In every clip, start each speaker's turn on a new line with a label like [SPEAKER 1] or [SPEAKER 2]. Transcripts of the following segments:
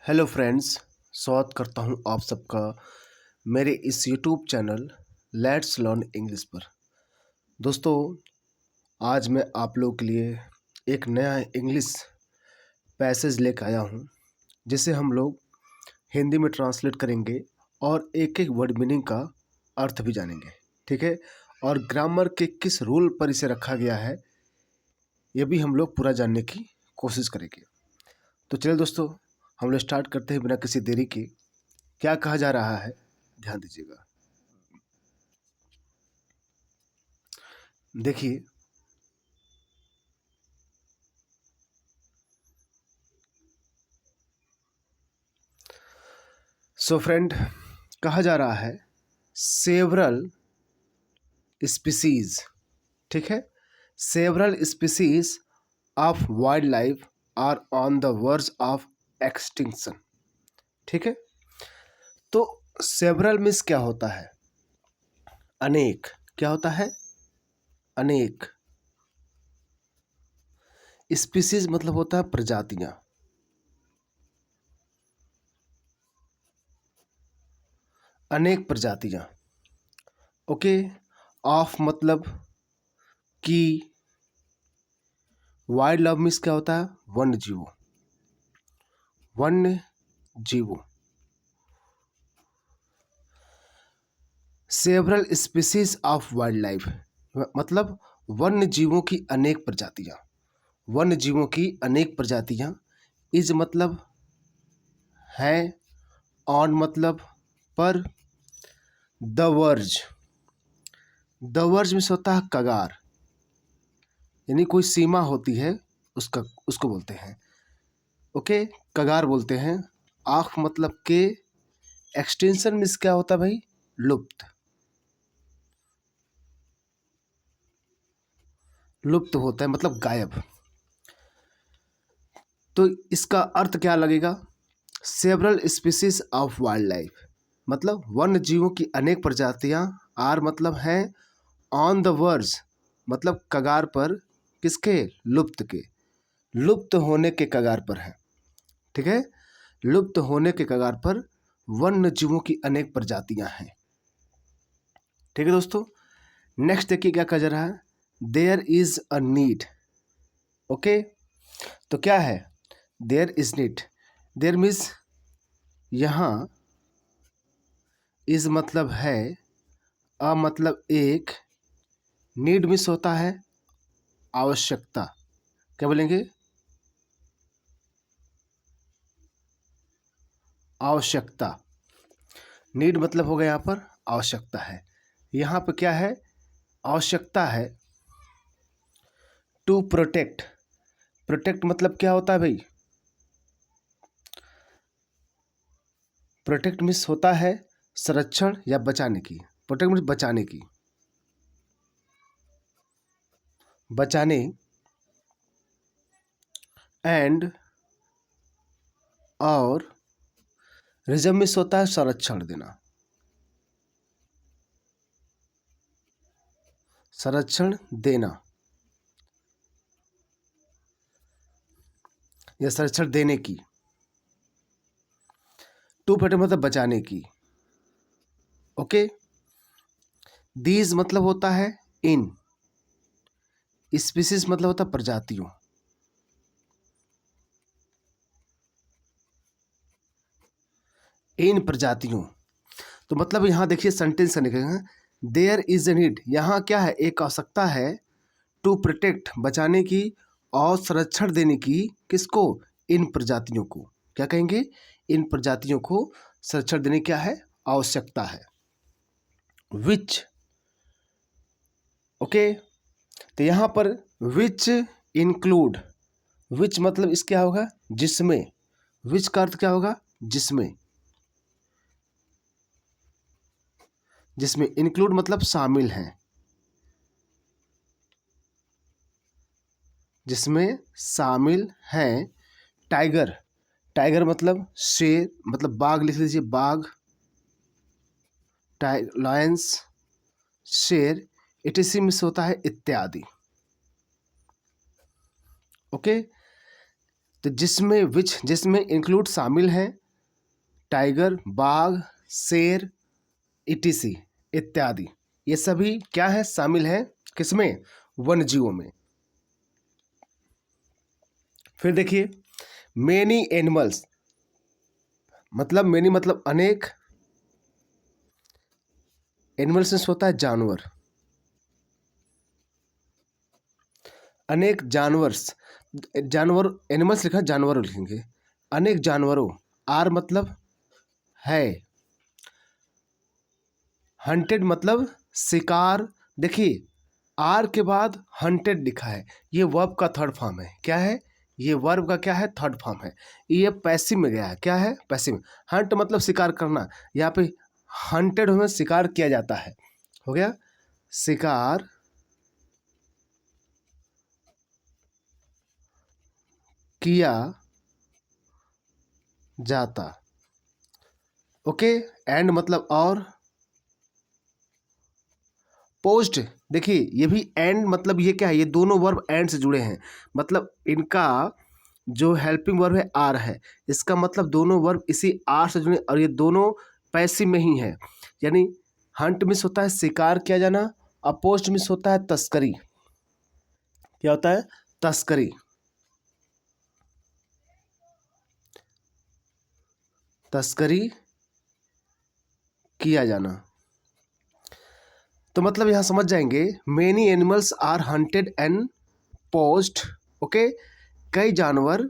[SPEAKER 1] Hello friends, स्वागत करता हूं आप सबका मेरे इस YouTube channel let's learn English पर। दोस्तों, आज मैं आप लोगों के लिए एक नया इंग्लिश पैसेज लेकर आया हूं, जिसे हम लोग हिंदी में ट्रांसलेट करेंगे और एक एक वर्ड मीनिंग का अर्थ भी जानेंगे। ठीक है, और ग्रामर के किस रूल पर इसे रखा गया है ये भी हम लोग पूरा जानने की कोशिश करेंगे। तो चलिए दोस्तों, हम लोग स्टार्ट करते हैं बिना किसी देरी के। क्या कहा जा रहा है, ध्यान दीजिएगा। देखिए, सो फ्रेंड, कहा जा रहा है सेवरल स्पीसीज। ठीक है, several species of wildlife are on the verge of extinction. ठीक है, तो सेवरल मीन्स क्या होता है? अनेक। क्या होता है? अनेक। स्पीसीज मतलब होता है प्रजातियां। अनेक प्रजातियां। ओके, ऑफ मतलब कि, वाइल्ड लाइफ मीन्स क्या होता है? वन्य जीवों। वन्य जीवों। Several species of wild life मतलब वन्य जीवों की अनेक प्रजातियां। वन्य जीवों की अनेक प्रजातियां। इज मतलब है, ऑन मतलब पर, द वर्ज। द वर्ज में होता है कगार, यानी कोई सीमा होती है उसको बोलते हैं। ओके, कगार बोलते हैं। आँख मतलब के, एक्सटेंशन में क्या होता है भाई? लुप्त। लुप्त होता है मतलब गायब। तो इसका अर्थ क्या लगेगा? Several species of wild life मतलब वन्य जीवों की अनेक प्रजातियां, आर मतलब हैं, ऑन द वर्ज मतलब कगार पर, किसके? लुप्त के। लुप्त होने के कगार पर है। ठीक है, लुप्त होने के कगार पर वन्य जीवों की अनेक प्रजातियां हैं। ठीक है दोस्तों, नेक्स्ट देखिए क्या कह रहा है। There is a need. Okay, तो क्या है? There is need. There means यहाँ, इज मतलब है, अ मतलब एक, नीड मिस होता है आवश्यकता। क्या बोलेंगे? आवश्यकता। नीड मतलब हो गया यहाँ पर आवश्यकता है। यहाँ पर क्या है? आवश्यकता है। To protect. प्रोटेक्ट मतलब क्या होता है भाई? प्रोटेक्ट मीन्स होता है संरक्षण या बचाने की। प्रोटेक्ट मीन्स बचाने की। बचाने। एंड और रिजर्व मीन्स होता है संरक्षण देना। संरक्षण देना या संरक्षण देने की। टू प्रोटेक्ट मतलब बचाने की। ओके, दीज मतलब होता है इन। स्पीसीज मतलब होता है प्रजातियों। इन प्रजातियों, तो मतलब यहाँ देखिए सेंटेंस निकलेगा, देयर इज ए नीड। यहाँ क्या है? एक आवश्यकता है, टू प्रोटेक्ट बचाने की, और संरक्षण देने की। किसको? इन प्रजातियों को। क्या कहेंगे? इन प्रजातियों को संरक्षण देने क्या है? आवश्यकता है। विच। ओके, तो यहाँ पर विच इंक्लूड। विच मतलब इस क्या होगा? जिसमें। विच का अर्थ क्या होगा? जिसमें। जिसमें इंक्लूड मतलब शामिल हैं। जिसमें शामिल हैं। टाइगर। टाइगर मतलब शेर, मतलब बाघ लिख लीजिए, बाघ। लायंस, शेर। इटिसी में से होता है इत्यादि। ओके, तो जिसमें इंक्लूड शामिल हैं टाइगर, बाघ, शेर, ईटीसी इत्यादि। ये सभी क्या है, शामिल हैं किसमें, वन्यजीवों में। फिर देखिए मेनी एनिमल्स, मतलब मेनी मतलब अनेक, एनिमल्स में होता है जानवर, अनेक जानवर एनिमल्स लिखा, जानवर लिखेंगे। अनेक जानवरों, आर मतलब है, हंटेड मतलब शिकार। देखिए आर के बाद हंटेड लिखा है, ये वर्ब का थर्ड फॉर्म है। क्या है, ये वर्ब का क्या है, थर्ड फॉर्म है। ये पैसिव में गया है। क्या है, पैसिव में। हंट मतलब शिकार करना, यहाँ पे हंटेड में शिकार किया जाता है। हो गया, शिकार किया जाता। ओके, एंड मतलब और, पोस्ट। देखिए ये भी एंड मतलब ये क्या है, ये दोनों वर्ब एंड से जुड़े हैं, मतलब इनका जो हेल्पिंग वर्ब है आर है, इसका मतलब दोनों वर्ब इसी आर से जुड़े, और ये दोनों पैसिव में ही है। यानी हंट मिस होता है शिकार किया जाना, और पोस्ट मिस होता है तस्करी। क्या होता है, तस्करी। तस्करी किया जाना। तो मतलब यहां समझ जाएंगे, many animals are hunted and poached. Okay, कई जानवर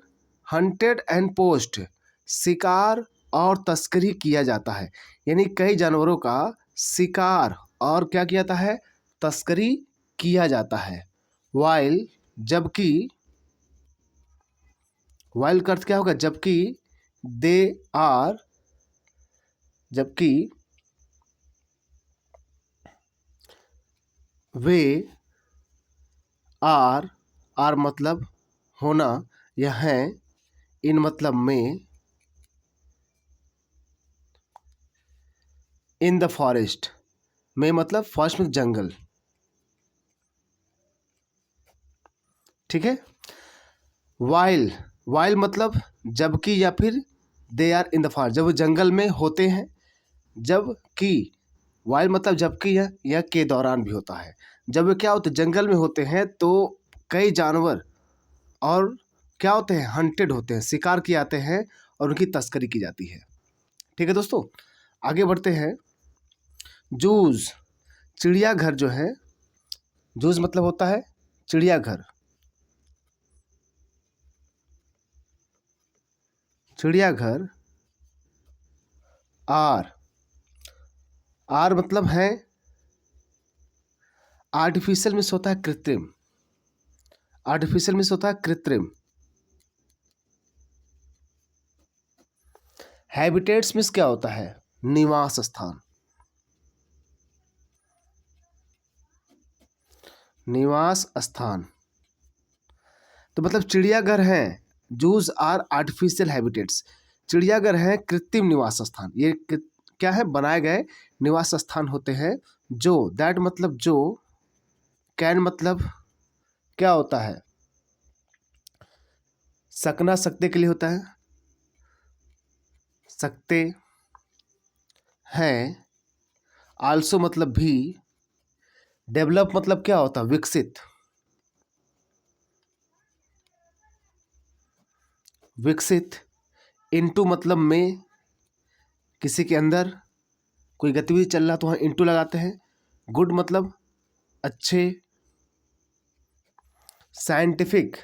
[SPEAKER 1] हंटेड एंड पोस्ट, शिकार और तस्करी किया जाता है। यानी कई जानवरों का शिकार और क्या किया जाता है, तस्करी किया जाता है। वाइल, जबकि, वाइल का अर्थ क्या होगा, जबकि, दे आर, जबकि वे, आर मतलब होना या है, इन मतलब में, इन द फॉरेस्ट, में मतलब फॉरेस्ट में जंगल। ठीक है, वाइल, वाइल मतलब जबकि या फिर they are in the forest, जब वो जंगल में होते हैं। जबकि, वाइल मतलब जबकि या के दौरान भी होता है। जब वे क्या होते हैं, जंगल में होते हैं, तो कई जानवर और क्या होते हैं, हंटेड होते हैं, शिकार किए जाते हैं और उनकी तस्करी की जाती है। ठीक है दोस्तों, आगे बढ़ते हैं। जूज, चिड़ियाघर जो है, जूज मतलब होता है चिड़ियाघर। चिड़ियाघर, आर, आर मतलब है आर्टिफिशियल, मिस होता है कृत्रिम। आर्टिफिशियल मिस होता है कृत्रिम। हैबिटेट्स मिस क्या होता है, निवास स्थान। निवास स्थान, तो मतलब चिड़ियाघर हैं, जूज आर आर्टिफिशियल हैबिटेट्स, चिड़ियाघर हैं कृत्रिम निवास स्थान। ये क्या है, बनाए गए निवास स्थान होते हैं। जो, दैट मतलब जो, कैन मतलब क्या होता है, सकना सकते के लिए होता है, सकते हैं। आल्सो मतलब भी। डेवलप मतलब क्या होता है, विकसित। विकसित। इनटू मतलब में, किसी के अंदर कोई गतिविधि चल रहा तो वहाँ इनटू लगाते हैं। गुड मतलब अच्छे। साइंटिफिक,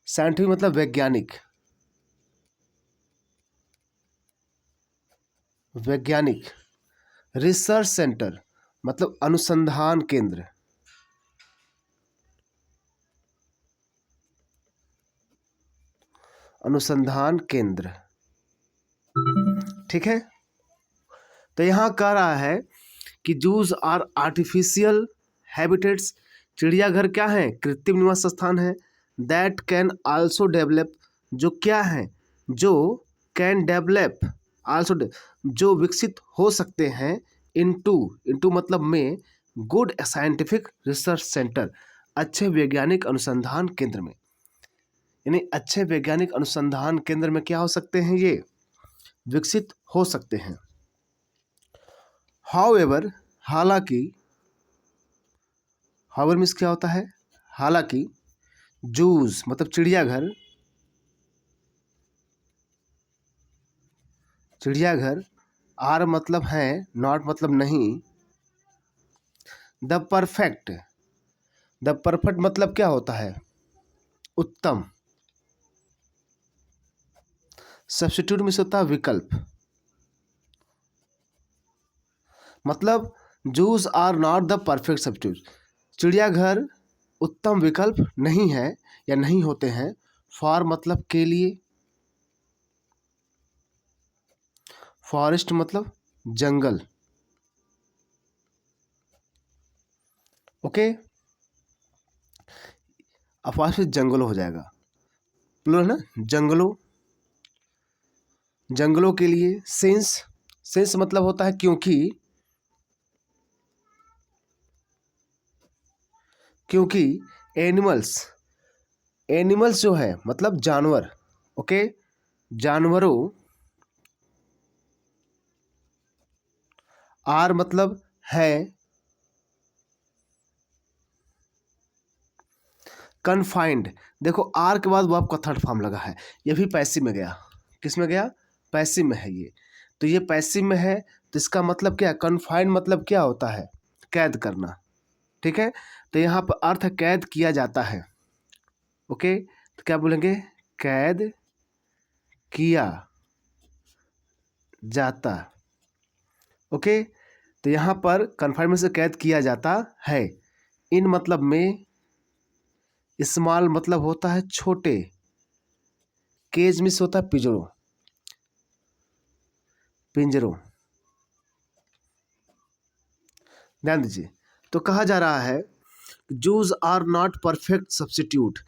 [SPEAKER 1] साइंटिफिक मतलब वैज्ञानिक। वैज्ञानिक। रिसर्च सेंटर मतलब अनुसंधान केंद्र। अनुसंधान केंद्र। ठीक है, तो यहां कह रहा है कि जूस आर आर्टिफिशियल हैबिटेट्स, चिड़ियाघर क्या है, कृत्रिम निवास स्थान है। दैट कैन आल्सो डेवलप, जो क्या है, जो कैन डेवलप, आल्सो जो विकसित हो सकते हैं। इनटू, इनटू मतलब में, गुड साइंटिफिक रिसर्च सेंटर, अच्छे वैज्ञानिक अनुसंधान केंद्र में। यानी अच्छे वैज्ञानिक अनुसंधान केंद्र में क्या हो सकते हैं, ये विकसित हो सकते हैं। हाउएवर, हालांकि, हाउएवर मीन्स क्या होता है, हालांकि, जूस मतलब चिड़ियाघर, चिड़ियाघर, आर मतलब है, नॉट मतलब नहीं, द परफेक्ट, द परफेक्ट मतलब क्या होता है, उत्तम, सब्स्टिट्यूट में से होता है विकल्प, मतलब zoos are not the perfect substitute, चिड़ियाघर उत्तम विकल्प नहीं है या नहीं होते हैं, फॉर मतलब के लिए, फॉरेस्ट मतलब जंगल, ओके, अब फॉरेस्ट से जंगलों हो जाएगा, प्लूरल ना, जंगलों, जंगलों के लिए, सिंस, सिंस मतलब होता है क्योंकि, क्योंकि एनिमल्स, एनिमल्स जो है मतलब जानवर, ओके, जानवरों, आर मतलब है, कन्फाइंड, देखो आर के बाद वो आपका थर्ड फॉर्म लगा है, ये भी पैसिव में गया, किस में गया, पैसिव में है ये, तो ये पैसिव में है, तो इसका मतलब क्या है, कन्फाइंड मतलब क्या होता है, कैद करना, ठीक है, तो यहाँ पर अर्थ कैद किया जाता है, ओके, तो क्या बोलेंगे, कैद किया जाता, ओके, तो यहाँ पर कन्फाइनमेंट से कैद किया जाता है, इन मतलब में, स्मॉल मतलब होता है छोटे, केज में से होता है पिंजरों, पिंजरों, ध्यान दीजिए, तो कहा जा रहा है zoos are not perfect substitute,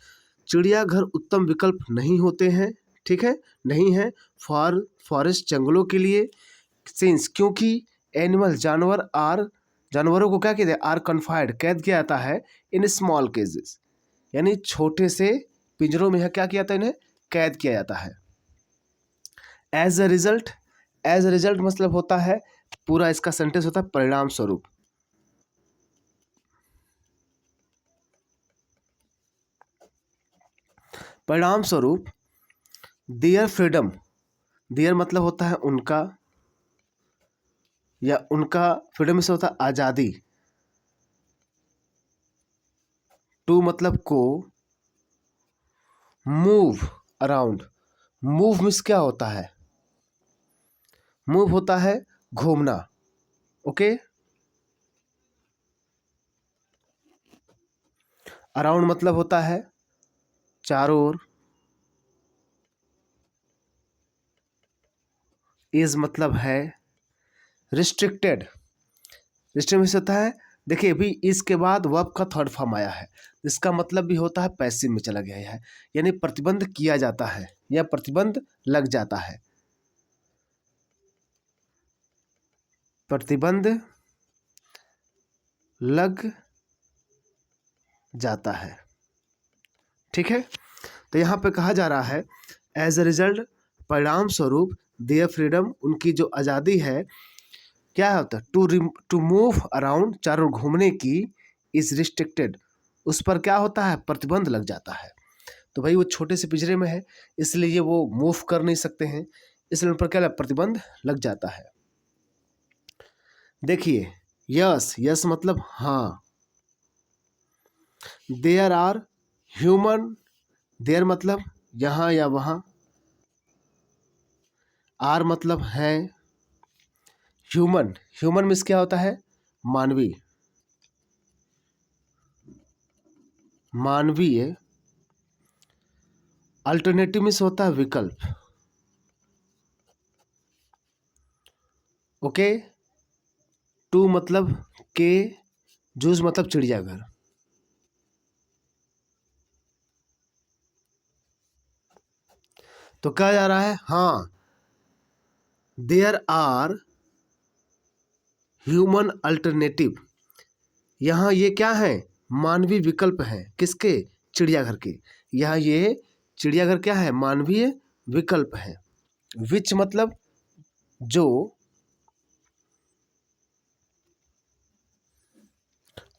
[SPEAKER 1] चिड़ियाघर उत्तम विकल्प नहीं होते हैं, ठीक है, नहीं है, फॉर फॉरेस्ट जंगलों के लिए, सिंस क्योंकि, एनिमल जानवर, आर जानवरों को क्या कहते हैं, आर कन्फाइंड कैद किया जाता है, इन स्मॉल केजेस यानी छोटे से पिंजरों में क्या किया जाता है, इन्हें कैद किया जाता है, as a result, as a result मतलब होता है, पूरा इसका सेंटेंस होता है परिणाम स्वरूप, परिणाम स्वरूप, देयर फ्रीडम, देयर मतलब होता है उनका, या उनका फ्रीडम से होता है आज़ादी, टू मतलब को, मूव अराउंड, मूव मीन्स क्या होता है, मूव होता है घूमना, ओके, अराउंड मतलब होता है चारों ओर, इज मतलब है रिस्ट्रिक्टेड, रिस्ट्रिक्टेड से होता है, देखिए अभी इसके बाद वर्ब का थर्ड फॉर्म आया है, इसका मतलब भी होता है पैसिव में चला गया है, यानी प्रतिबंध किया जाता है या प्रतिबंध लग जाता है, प्रतिबंध लग जाता है, ठीक है, तो यहाँ पे कहा जा रहा है एज अ रिजल्ट, परिणाम स्वरूप, देयर फ्रीडम उनकी जो आज़ादी है, क्या होता है, टू मूव अराउंड चारों घूमने की, इज रिस्ट्रिक्टेड, उस पर क्या होता है, प्रतिबंध लग जाता है, तो भाई वो छोटे से पिंजरे में है, इसलिए वो मूव कर नहीं सकते हैं, इसलिए उन पर क्या प्रतिबंध लग जाता है। देखिए यस, यस मतलब हाँ, देयर आर ह्यूमन, देयर मतलब यहाँ या वहाँ, आर मतलब है, ह्यूमन, ह्यूमन मीन्स क्या होता है, मानवीय, मानवीय, अल्टरनेटिव मीन्स होता है विकल्प, ओके, टू मतलब के, जूस मतलब चिड़ियाघर, तो कहा जा रहा है हाँ, देयर आर ह्यूमन अल्टरनेटिव, यहाँ ये क्या है, मानवीय विकल्प हैं, किसके, चिड़ियाघर के, यहाँ ये चिड़ियाघर क्या है? मानवीय विकल्प है। विच मतलब जो,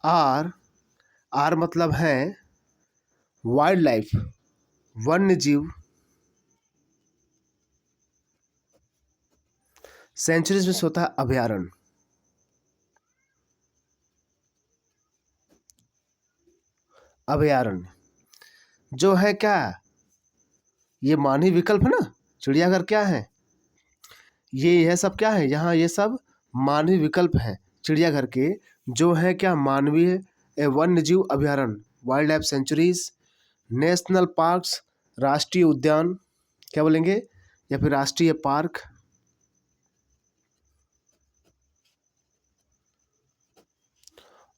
[SPEAKER 1] आर, आर मतलब है वाइल्ड लाइफ, वन्य जीव। सेंचुरीज में होता है अभयारण्य। अभयारण्य जो है क्या, ये मानवीय विकल्प है ना। चिड़ियाघर क्या है, ये यह सब क्या है, यहाँ ये सब मानवीय विकल्प हैं चिड़ियाघर के, जो है क्या, मानवीय वन्य जीव अभयारण्य, wild life sanctuaries, national parks, राष्ट्रीय उद्यान, क्या बोलेंगे, या फिर राष्ट्रीय पार्क,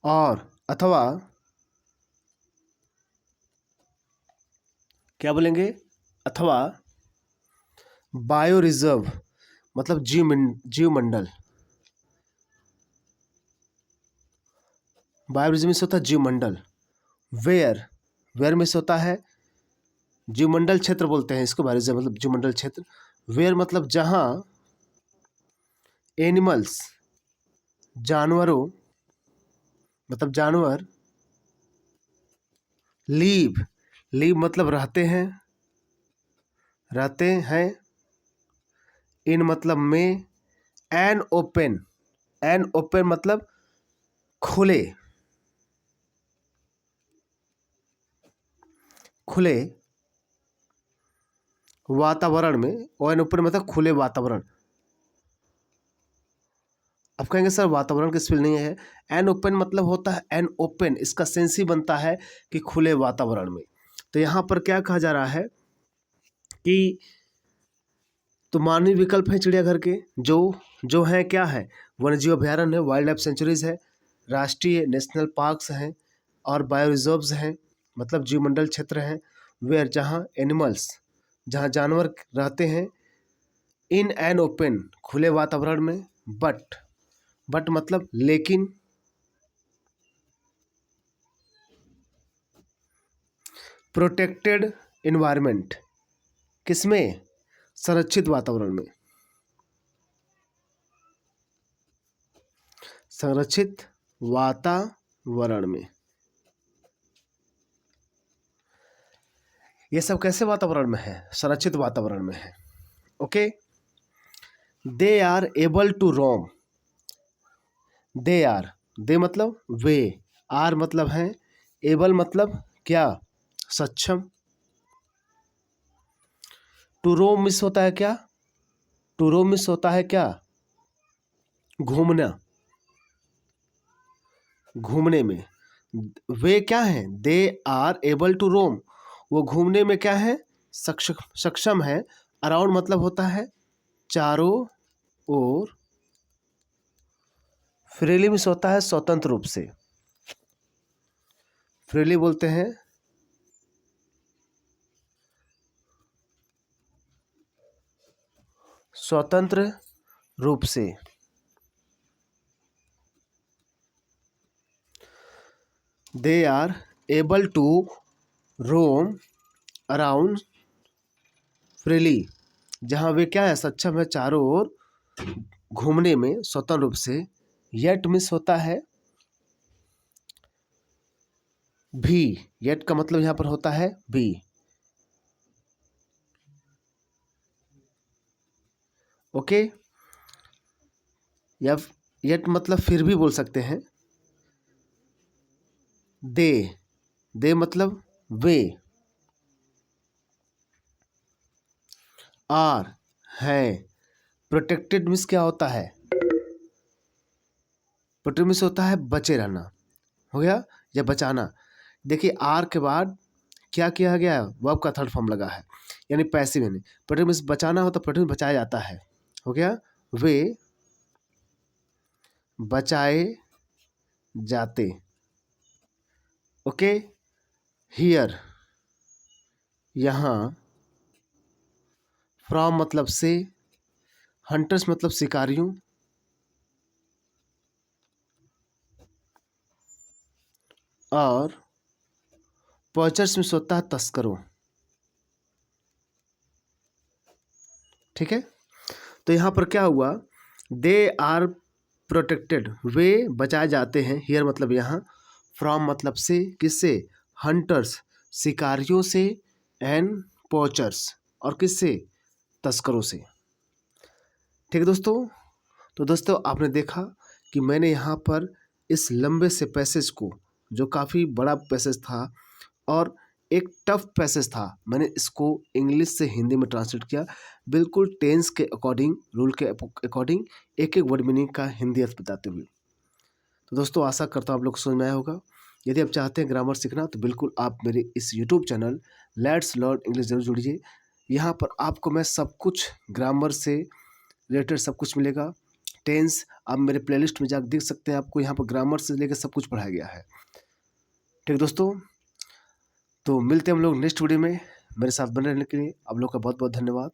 [SPEAKER 1] और अथवा क्या बोलेंगे, अथवा बायो रिजर्व मतलब जीव मंडल। बायो रिजर्व में से होता है जीव मंडल। वेयर, वेयर में से होता है जीवमंडल क्षेत्र, बोलते हैं इसको, बायो रिजर्व मतलब जीवमंडल क्षेत्र। वेयर मतलब जहां एनिमल्स, जानवरों, मतलब जानवर, लीव, लीव मतलब रहते हैं, रहते हैं, इन मतलब में, एन ओपन, एन ओपन मतलब खुले, खुले वातावरण में, एन ओपन मतलब खुले वातावरण। अब कहेंगे सर वातावरण की स्पेल नहीं है, एन ओपन मतलब होता है, एन ओपन इसका सेंस ही बनता है कि खुले वातावरण में। तो यहाँ पर क्या कहा जा रहा है कि तो मानवीय विकल्प है चिड़ियाघर के, जो है क्या है, वन्यजीव अभयारण्य है, वाइल्ड लाइफ सेंचुरीज है, राष्ट्रीय नेशनल पार्क्स हैं, और बायो रिजर्व्स हैं मतलब जीवमंडल क्षेत्र हैं। वेयर जहाँ एनिमल्स, जहाँ जानवर रहते हैं, इन एन ओपन खुले वातावरण में, बट मतलब लेकिन, प्रोटेक्टेड इन्वायरमेंट, किसमें, संरक्षित वातावरण में, संरक्षित वातावरण में। ये सब कैसे वातावरण में है, संरक्षित वातावरण में है। Okay, they are able to roam, they are, they मतलब वे, आर मतलब है, एबल मतलब क्या, सक्षम, टू रोम मिस होता है क्या, टू रोम मिस होता है क्या, घूमना, घूमने में। वे क्या है, दे आर एबल टू रोम, वो घूमने में क्या है, सक्षम है। अराउंड मतलब होता है चारों ओर। फ्रीली मिस होता है स्वतंत्र रूप से, फ्रीली बोलते हैं स्वतंत्र रूप से। They are able to roam around freely, जहाँ वे क्या है, सक्षम है चारों ओर घूमने में स्वतंत्र रूप से। येट मिस होता है भी, येट का मतलब यहाँ पर होता है भी। ओके, या येट मतलब फिर भी बोल सकते हैं। दे, दे मतलब वे, आर है, प्रोटेक्टेड मिस क्या होता है, प्रोटेक्टेड मिस होता है बचे रहना, हो गया, या बचाना। देखिए आर के बाद क्या किया गया है, वर्ब का थर्ड फॉर्म लगा है, यानी पैसिव है। प्रोटेक्ट मीन्स बचाना हो तो प्रोटेक्ट बचाया जाता है, हो गया, वे बचाए जाते। ओके, हियर यहाँ, फ्रॉम मतलब से, हंटर्स मतलब शिकारियों, और पॉचर्स में होता है तस्करों। ठीक है। तो यहाँ पर क्या हुआ, दे आर प्रोटेक्टेड, वे बचाए जाते हैं, हियर मतलब यहाँ, फ्रॉम मतलब से, किससे, हंटर्स शिकारियों से, एंड पोचर्स और किससे, तस्करों से। ठीक है दोस्तों। तो दोस्तों आपने देखा कि मैंने यहाँ पर इस लंबे से पैसेज को, जो काफ़ी बड़ा पैसेज था और एक टफ पैसेज था, मैंने इसको इंग्लिश से हिंदी में ट्रांसलेट किया, बिल्कुल टेंस के अकॉर्डिंग, रूल के अकॉर्डिंग, एक एक वर्ड मीनिंग का हिंदी अर्थ बताते हुए। तो दोस्तों आशा करता हूँ आप लोग को समझ में आया होगा। यदि आप चाहते हैं ग्रामर सीखना तो बिल्कुल आप मेरे इस YouTube channel let's learn English जरूर जुड़िए। यहाँ पर आपको मैं सब कुछ ग्रामर से रिलेटेड सब कुछ मिलेगा। टेंस आप मेरे प्लेलिस्ट में जाकर देख सकते हैं, आपको यहाँ पर ग्रामर से लेकर सब कुछ पढ़ाया गया है। ठीक दोस्तों, तो मिलते हैं हम लोग नेक्स्ट वीडियो में। मेरे साथ बने रहने के लिए आप लोग का बहुत बहुत धन्यवाद।